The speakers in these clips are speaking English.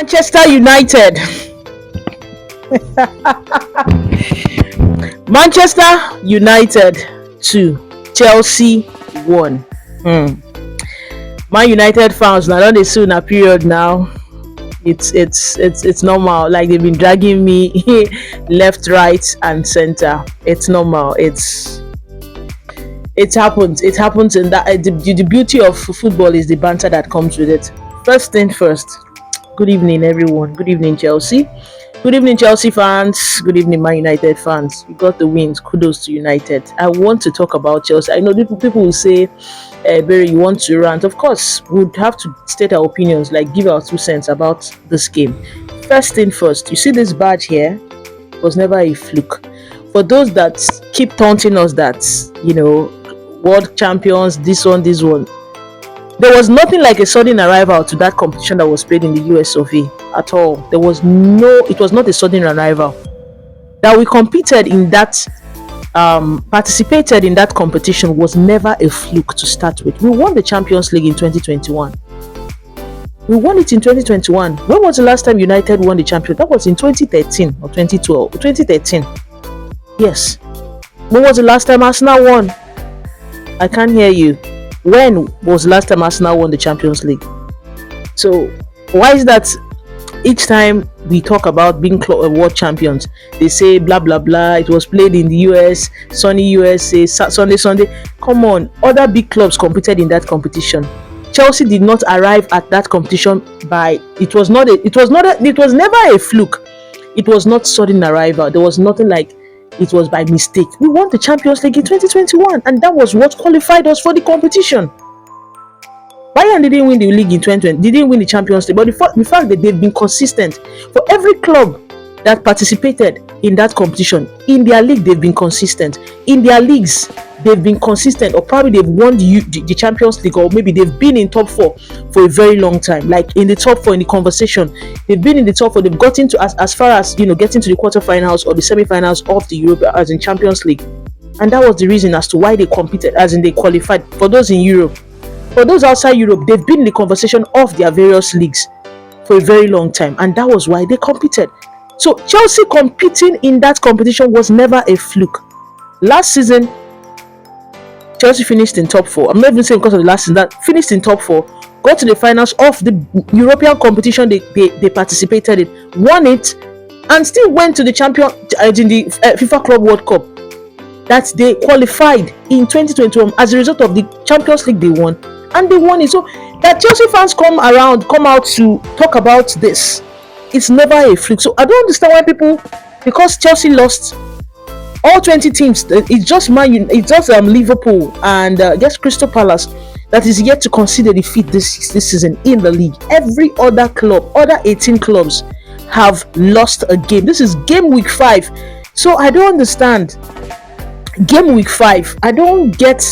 Manchester United. Manchester United 2, Chelsea 1. Man United fans now don't they soon a period now. It's normal. Like they've been dragging me left, right, and center. It's normal. It happens. It happens, and that the beauty of football is the banter that comes with it. First thing first. Good evening, everyone. Good evening, Chelsea. Good evening, Chelsea fans. Good evening, Man United fans. You got the wins. Kudos to United. I want to talk about Chelsea. I know people will say, Barry, you want to rant. Of course, we'd have to state our opinions, like give our 2 cents about this game. First thing first, you see this badge here was never a fluke. For those that keep taunting us that, world champions, this one. There was nothing like a sudden arrival to that competition that was played in the US of A at all. It was not a sudden arrival. That we competed in that, participated in that competition was never a fluke to start with. We won the Champions League in 2021. We won it in 2021. When was the last time United won the Champions? That was in 2013 or 2012. 2013. Yes. When was the last time Arsenal won? I can't hear you. When was the last time Arsenal won the Champions League? So why is that each time we talk about being world champions, they say blah blah blah, it was played in the US, sunny USA, Sunday. Come on, other big clubs competed in that competition. Chelsea did not arrive at that competition it was never a fluke. It was not sudden arrival. There was nothing like it was by mistake. We won the Champions League in 2021, and that was what qualified us for the competition. Bayern didn't win the league in 2020, didn't win the Champions League, but the fact that they've been consistent for every club that participated in that competition, in their league they've been consistent, in their leagues they've been consistent, or probably they've won the Champions League, or maybe they've been in top 4 for a very long time, like in the top 4 in the conversation. They've been in the top 4, they've gotten to as far as getting to the quarterfinals or the semi-finals of the Europe as in Champions League, and that was the reason as to why they competed, as in they qualified. For those in Europe, for those outside Europe, they've been in the conversation of their various leagues for a very long time, and that was why they competed. So Chelsea competing in that competition was never a fluke. Last season, Chelsea finished in top 4. I'm not even saying because of the last season, that finished in top 4, got to the finals of the European competition they participated in, won it, and still went to the in the FIFA Club World Cup that they qualified in 2021 as a result of the Champions League they won, and they won it. So that Chelsea fans come out to talk about this, it's never a fluke. So I don't understand why people, because Chelsea lost all 20 teams, it's just Liverpool and Crystal Palace that is yet to consider defeat this season in the league. Every other club, other 18 clubs have lost a game. This is game week 5. So I don't understand. Game week 5. I don't get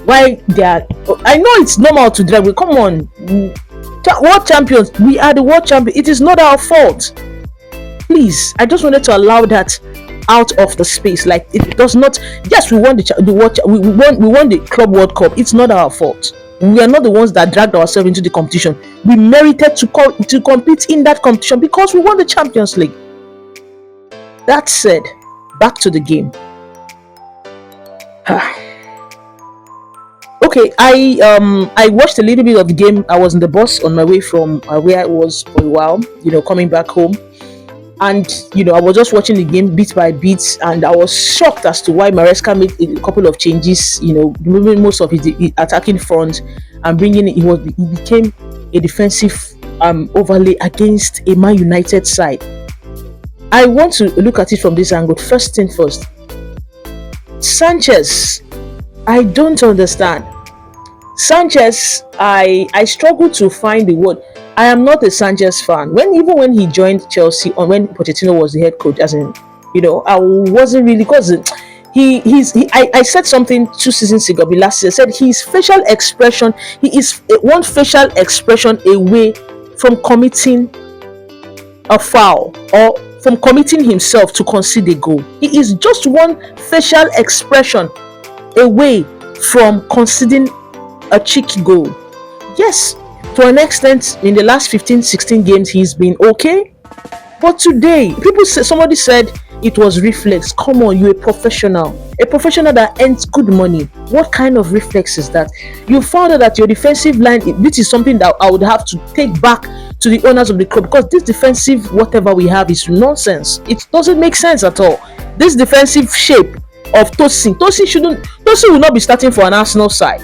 why they are. I know it's normal to drag. Come on, world champions. We are the world champion. It is not our fault. Please, I just wanted to allow that out of the space. Like, it does not. Yes, we won we won the Club World Cup. It's not our fault. We are not the ones that dragged ourselves into the competition. We merited to compete in that competition because we won the Champions League. That said, back to the game. Okay, I watched a little bit of the game. I was in the bus on my way from where I was for a while, coming back home. And, I was just watching the game bit by bit, and I was shocked as to why Maresca made a couple of changes, moving most of his attacking front and bringing it. He became a defensive overlay against a Man United side. I want to look at it from this angle. First thing first, Sanchez, I don't understand. Sanchez, I struggle to find the word. I am not a Sanchez fan. Even when he joined Chelsea, or when Pochettino was the head coach, as in, I wasn't really, because I said something 2 seasons ago, last year. I said his facial expression, he is one facial expression away from committing a foul or from committing himself to concede a goal. He is just one facial expression away from conceding a cheeky goal. Yes, To an extent, in the last 15, 16 games, he's been okay. But today, somebody said it was reflex. Come on, you're a professional that earns good money. What kind of reflex is that? You found out that your defensive line, this is something that I would have to take back to the owners of the club, because this defensive whatever we have is nonsense. It doesn't make sense at all. This defensive shape of Tosin will not be starting for an Arsenal side.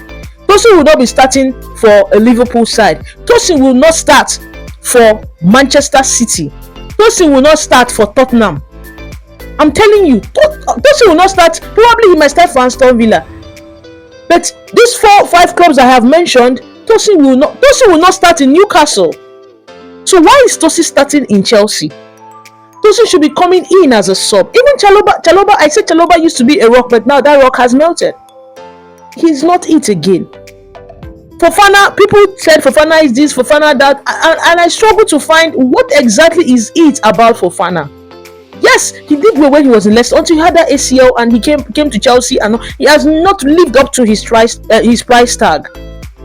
Tosin will not be starting for a Liverpool side. Tosin will not start for Manchester City. Tosin will not start for Tottenham. I'm telling you, Tosin will not start. Probably he might start for Aston Villa. But these 4-5 clubs I have mentioned, Tosin will not start in Newcastle. So why is Tosin starting in Chelsea? Tosin should be coming in as a sub. Even Chalobah, I said Chalobah used to be a rock, but now that rock has melted. He's not it again. Fofana, people said Fofana is this, Fofana that, and I struggle to find what exactly is it about Fofana. Yes, he did well when he was in Leicester until he had that ACL and he came to Chelsea, and he has not lived up to his price tag.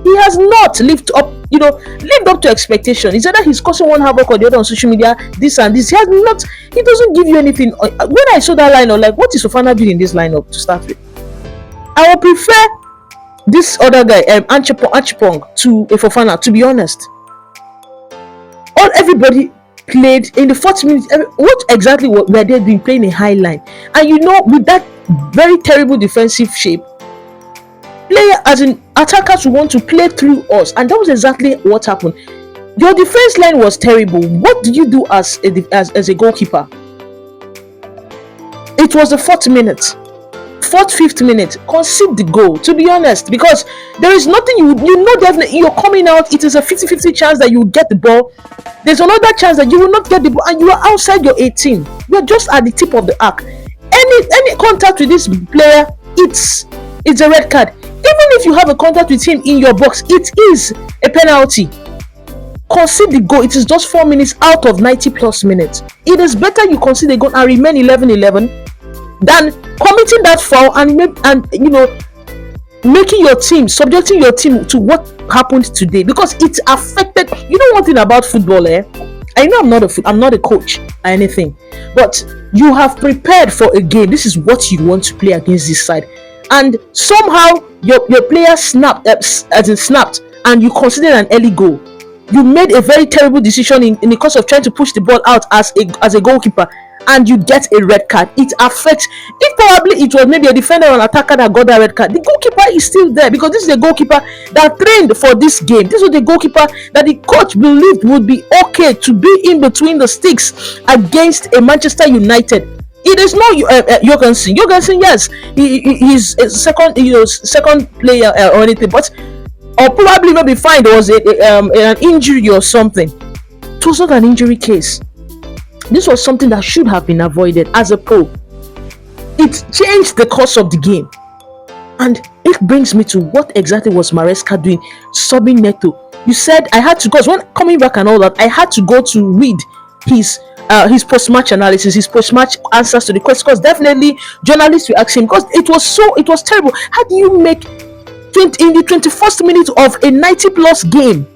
He has not lived up to expectation. It's either he's causing one havoc or the other on social media, this and this. He doesn't give you anything. When I saw that lineup, like, what is Fofana doing in this lineup to start with? I would prefer this other guy, Achipong, to Fofana, to be honest. Everybody played in the 40 minutes. What exactly were they doing, playing a high line? And with that very terrible defensive shape, attackers who want to play through us, and that was exactly what happened. Your defense line was terrible. What did you do as a goalkeeper? It was the 4th minute. 4th, 5th minute, concede the goal, to be honest, because there is nothing definitely you're coming out. It is a 50-50 chance that you will get the ball. There's another chance that you will not get the ball, and you are outside your 18. You're just at the tip of the arc. Any contact with this player, it's a red card. Even if you have a contact with him in your box, it is a penalty. Concede the goal. It is just 4 minutes out of 90 plus minutes. It is better you concede the goal and remain 11-11 than committing that foul and subjecting your team to what happened today, because it affected. One thing about football, I know I'm not a coach or anything, but you have prepared for a game. This is what you want to play against this side, and somehow your player snapped, and you considered an early goal. You made a very terrible decision in the course of trying to push the ball out as a goalkeeper, and you get a red card. It affects. If probably it was maybe a defender or an attacker that got that red card, the goalkeeper is still there, because this is a goalkeeper that trained for this game. This was the goalkeeper that the coach believed would be okay to be in between the sticks against a Manchester United. It is not Jorgensen. Yes, he's a second player or anything, but or probably maybe fine. There was an injury or something. It was not an injury case. This was something that should have been avoided as a pro. It changed the course of the game. And it brings me to what exactly was Maresca doing, subbing Neto. You said I had to go, when coming back and all that, I had to go to read his post-match analysis, his post-match answers to the questions, because definitely journalists will ask him, because it was terrible. How do you make in the 21st minute of a 90-plus game,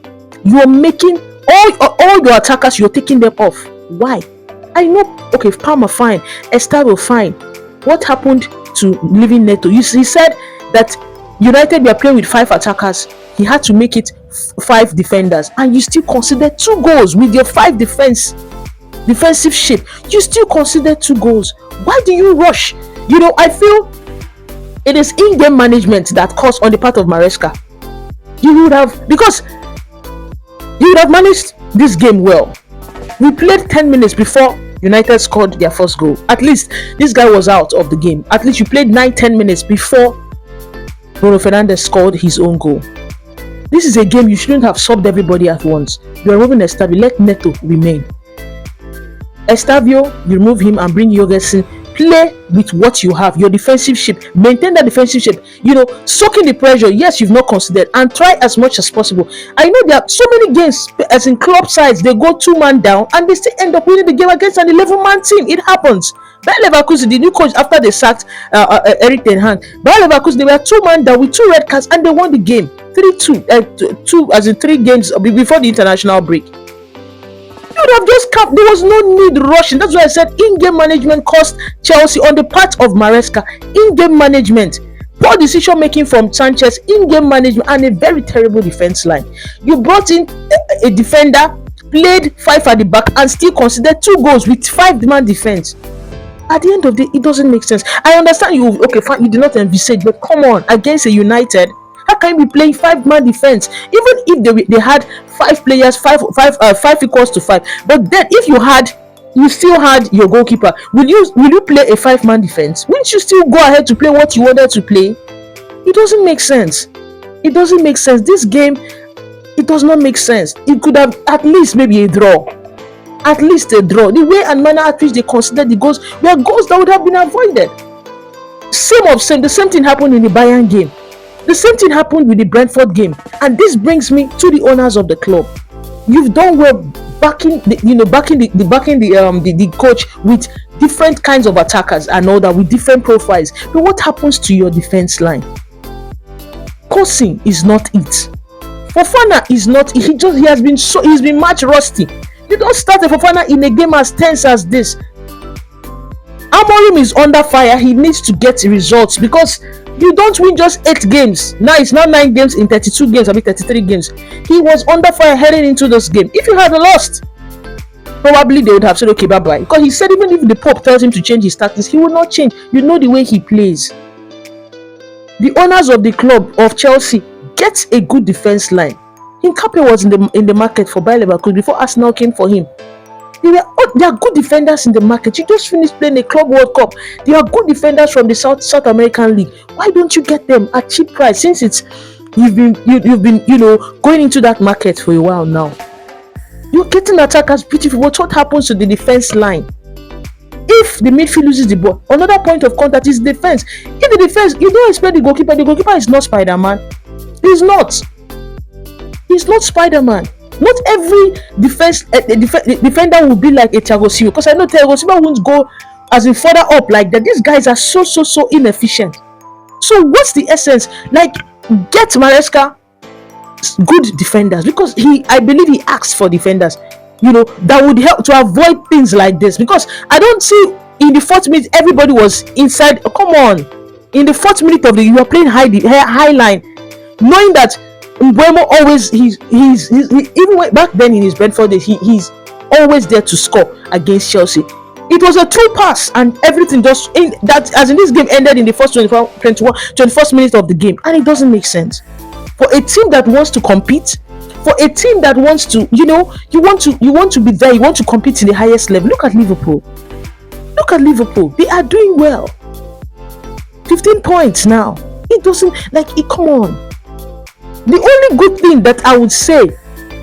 you are making all your attackers, you're taking them off? Why? I know, okay, Palmer fine, Estavo fine. What happened to leaving Neto? He said that United were playing with 5 attackers. He had to make it 5 defenders, and you still consider 2 goals with your 5 defensive shape. You still consider 2 goals. Why do you rush? I feel it is in-game management that caused on the part of Maresca. You would have managed this game well. We played 10 minutes before United scored their first goal. At least this guy was out of the game. At least you played 9-10 minutes before Bruno Fernandes scored his own goal. This is a game you shouldn't have subbed everybody at once. You are removing Estavio, let Neto remain. Estavio, you remove him and bring Jorgensen. play with what you have, your defensive shape, maintain that defensive shape, soak in the pressure. Yes, you've not considered, and try as much as possible. I know there are so many games, as in club sides, they go 2-man down and they still end up winning the game against an 11-man team. It happens. Bayer Leverkusen, the new coach after they sacked Eric Ten Hag, Bayer Leverkusen, they were 2-man down with 2 red cards and they won the game 3-2, 2 as in 3 games before the international break. You would have just capped. There was no need rushing. That's why I said in-game management cost Chelsea on the part of Maresca. In-game management, poor decision making from Sanchez, in-game management, and a very terrible defense line. You brought in a defender, played 5 at the back, and still considered 2 goals with 5-man defense. At the end of the day, it doesn't make sense. I understand you. Okay, fine, you did not envisage, but come on, against a United, how can you be playing 5-man defense? Even if they had 5 players, 5 equals to 5. But then, if you still had your goalkeeper, will you play a 5-man defense? Wouldn't you still go ahead to play what you wanted to play? It doesn't make sense. It doesn't make sense. This game, it does not make sense. It could have at least maybe a draw. At least a draw. The way and manner at which they considered the goals were goals that would have been avoided. The same thing happened in the Bayern game. The same thing happened with the Brentford game. And this brings me to the owners of the club. You've done well backing the coach with different kinds of attackers and all that, with different profiles. But what happens to your defense line? Cousin is not it. Fofana is not. He's been match rusty. You don't start a Fofana in a game as tense as this. Amorim is under fire. He needs to get results, because you don't win just 8 games. Now it's not 9 games in 32 games, 33 games. He was under fire heading into this game. If you had lost, probably they would have said, okay, bye-bye. Because he said even if the Pope tells him to change his tactics, he will not change. You know the way he plays. The owners of the club of Chelsea get a good defense line. Hincapié was in the market for Bayer Leverkusen before Arsenal came for him. They are good defenders in the market. You just finished playing a Club World Cup. They are good defenders from the South American League. Why don't you get them at cheap price? Since you've been going into that market for a while now. You're getting attackers beautiful. What happens to the defense line? If the midfield loses the ball, another point of contact is defense. In the defense, you don't expect the goalkeeper. The goalkeeper is not Spider-Man. He's not. He's not Spider-Man. Not every defender will be like a Thiago Silva, because I know Thiago Silva won't go as in further up like that. These guys are so inefficient. So what's the essence? Like, get Maresca good defenders, because I believe he asked for defenders, that would help to avoid things like this. Because I don't see in the 4th minute everybody was inside. Come on, in the 4th minute of you are playing high line, knowing that Mbeumo always he's even back then in his Brentford days, he's always there to score against Chelsea. It was a true pass, and everything just in that, as in this game ended in the first 21st minute of the game, and it doesn't make sense for a team that wants to compete, for a team that wants to, you want to be there, you want to compete in the highest level. Look at Liverpool. They are doing well. 15 points now. It doesn't come on. The only good thing that I would say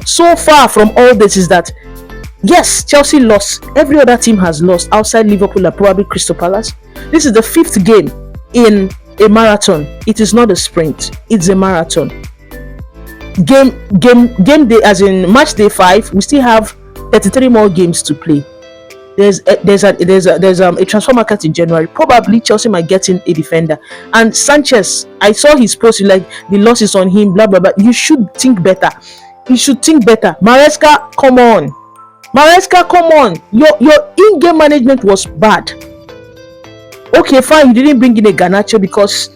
so far from all this is that, yes, Chelsea lost. Every other team has lost outside Liverpool and probably Crystal Palace. This is the 5th game in a marathon. It is not a sprint. It's a marathon. Game day, as in match day 5, we still have 33 more games to play. There's a transfer market in January. Probably Chelsea might get in a defender. And Sanchez, I saw his post like the losses on him, blah blah blah. You should think better. Maresca, come on. Your in-game management was bad. Okay, fine, you didn't bring in a Garnacho because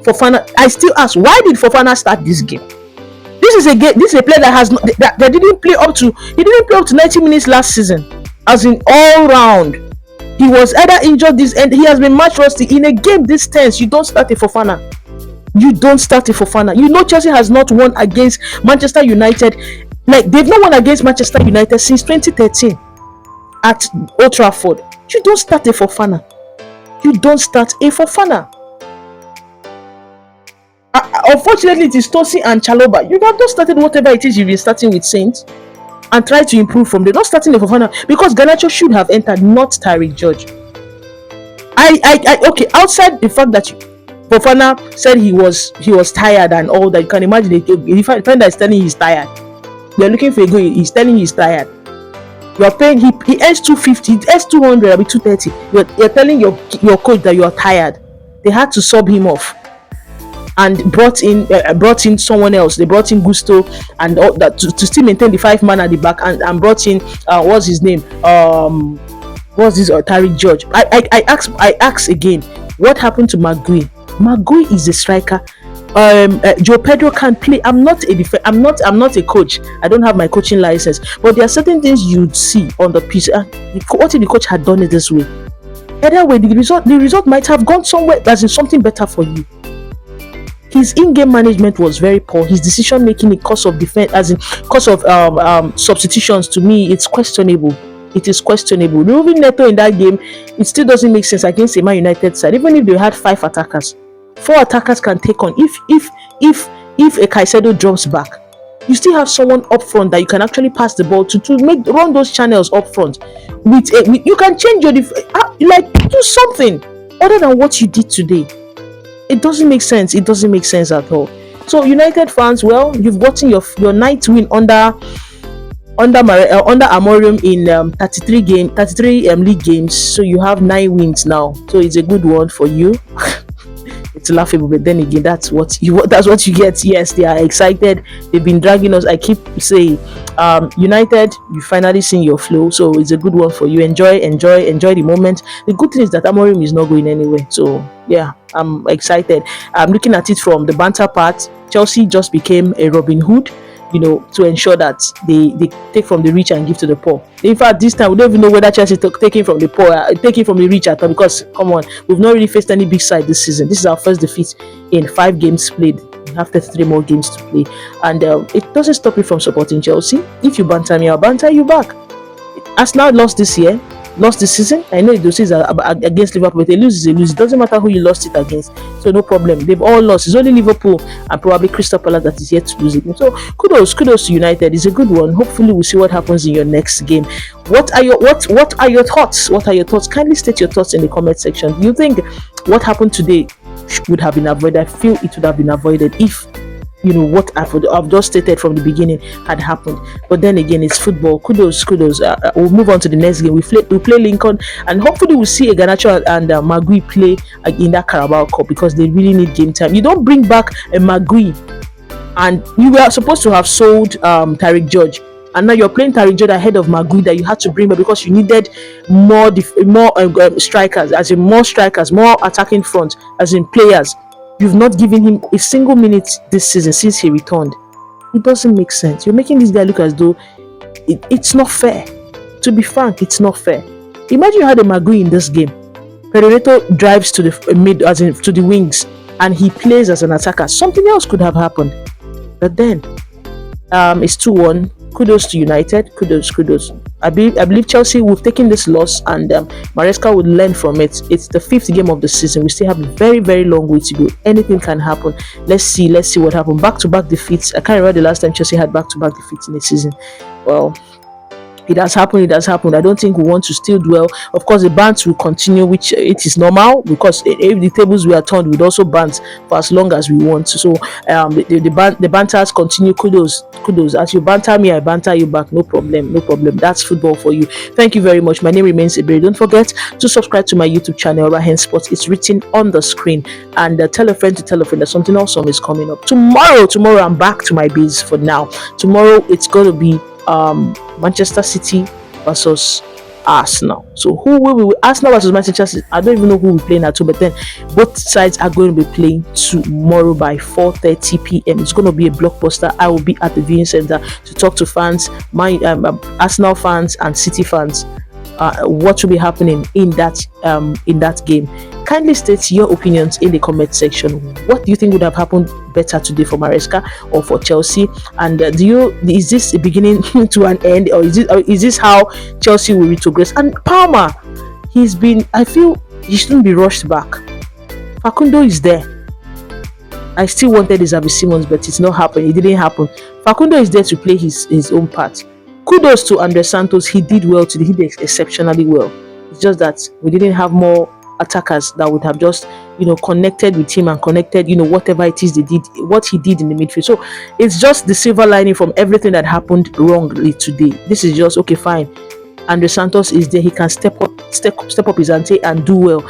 Fofana. I still ask, why did Fofana start this game? This is a player that didn't play up to 90 minutes last season. As in all round, he was either injured this, and he has been match rusty. In a game this tense, you don't start a Fofana. Chelsea has not won against Manchester United. Like, they've not won against Manchester United since 2013 at Old Trafford. You don't start a Fofana. Unfortunately, it is Tosin and Chalobah. You have just started whatever it is you've been starting with Saints, and try to improve from there. Not starting the Fofana, because Garnacho should have entered, not Tyreek George. I Okay, outside the fact that Fofana said he was tired and all that, you can imagine the defender is telling you he's tired. You're looking for a goal, he's telling you he's tired. You're paying, he earns 250, he earns 200, I'll be 230. You're telling your coach that you're tired. They had to sub him off and brought in someone else. They brought in Gusto and all that to still maintain the 5 man at the back, and brought in what's his name? What's this Tariq George? I ask again, what happened to Magui? Magui is a striker. Joe Pedro can play. I'm not a coach. I don't have my coaching license, but there are certain things you'd see on the pitch. What if the coach had done it this way? Either way, the result might have gone somewhere that's in something better for you. His in-game management was very poor. His decision making in course of defense, as in course of substitutions, to me, it's questionable. It is questionable. Removing Neto in that game, it still doesn't make sense against a Man United side. Even if they had 5 attackers, 4 attackers can take on. If a Caicedo drops back, you still have someone up front that you can actually pass the ball to run those channels up front. You can change your do something other than what you did today. It doesn't make sense. It doesn't make sense at all. So United fans, well, you've gotten your 9th win under Amorim in 33 league games. So you have 9 wins now. So it's a good one for you. It's laughable, but then again, that's what you get. Yes, they are excited. They've been dragging us. I keep saying, United, you finally seen your flow, so it's a good one for you. Enjoy the moment. The good thing is that Amorim is not going anywhere. So yeah, I'm excited. I'm looking at it from the banter part. Chelsea just became a Robin Hood, to ensure that they take from the rich and give to the poor. In fact, this time we don't even know whether Chelsea taking from the poor, taking from the rich at all, because come on, we've not really faced any big side this season. This is our first defeat in 5 games played. We have 33 more games to play, and it doesn't stop you from supporting Chelsea. If you banter me, I'll banter you back. Arsenal lost this season. I know those is against Liverpool, but they lose. It doesn't matter who you lost it against, so no problem. They've all lost. It's only Liverpool and probably Crystal Palace that is yet to lose it. So kudos to United. It's a good one. Hopefully we'll see what happens in your next game. What are your thoughts? Kindly state your thoughts in the comment section. Do you think what happened today would have been avoided? I feel it would have been avoided if what I've just stated from the beginning had happened. But then again, it's football. Kudos. We'll move on to the next game. We play Lincoln, and hopefully we'll see Garnacho and Magui play in that Carabao Cup, because they really need game time. You don't bring back a Magui, and you were supposed to have sold Tariq George, and now you're playing Tariq George ahead of Magui that you had to bring back because you needed more strikers, as in more strikers, more attacking front, as in players. You've not given him a single minute this season since he returned. It doesn't make sense. You're making this guy look as though it's not fair. To be frank, it's not fair. Imagine you had a Magui in this game. Pedro drives to the mid, as in to the wings, and he plays as an attacker. Something else could have happened. But then, it's 2-1. Kudos to United. Kudos. I believe Chelsea will have taken this loss, and Maresca would learn from it. It's the 5th game of the season. We still have a very, very long way to go. Anything can happen. Let's see what happens. Back-to-back defeats. I can't remember the last time Chelsea had back-to-back defeats in a season. Well, it has happened. I don't think we want to still dwell. Of course, the bans will continue, which it is normal, because if the tables were turned, we'd also ban for as long as we want. So the banters continue. Kudos. As you banter me, I banter you back. No problem. That's football for you. Thank you very much. My name remains Iberi. Don't forget to subscribe to my YouTube channel, Rahen Sports. It's written on the screen. And tell a friend that something awesome is coming up tomorrow. I'm back to my base for now. Tomorrow it's going to be Manchester City versus Arsenal. So who will be Arsenal versus Manchester City? I don't even know who will be playing at all, but then both sides are going to be playing tomorrow by 4:30 p.m. It's going to be a blockbuster. I will be at the viewing center to talk to fans, my Arsenal fans and City fans, what will be happening in that game. Kindly state your opinions in the comment section. What do you think would have happened better today for Maresca or for Chelsea? And is this a beginning to an end, or is this how Chelsea will retrogress? And Palmer, I feel he shouldn't be rushed back. Facundo is there. I still wanted Xavi Simons, but it's not happening. It didn't happen. Facundo is there to play his own part. Kudos to Andre Santos. He did well today. He did exceptionally well. It's just that we didn't have more attackers that would have just, connected with him and connected, whatever it is they did, what he did in the midfield. So it's just the silver lining from everything that happened wrongly today. This is just okay, fine. Andre Santos is there. He can step up his ante and do well.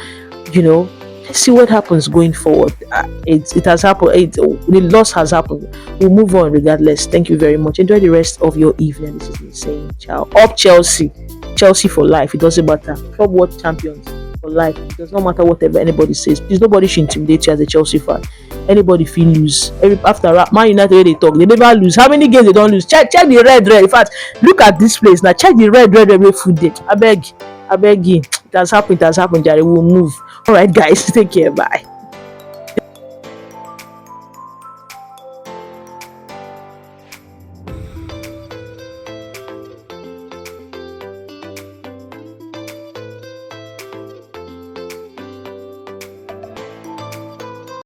See what happens going forward. It has happened. The loss has happened. We'll move on regardless. Thank you very much. Enjoy the rest of your evening. This is me saying ciao. Up Chelsea. Chelsea for life. It doesn't matter. Club World Champions for life. It does not matter whatever anybody says. Please, nobody should intimidate you as a Chelsea fan. Anybody feel lose. After Man United, where they talk, they never lose. How many games they don't lose? Check the red. In fact, look at this place now. Check the red every food date. I beg you. It has happened. Jerry. We'll move. All right, guys. Take care. Bye.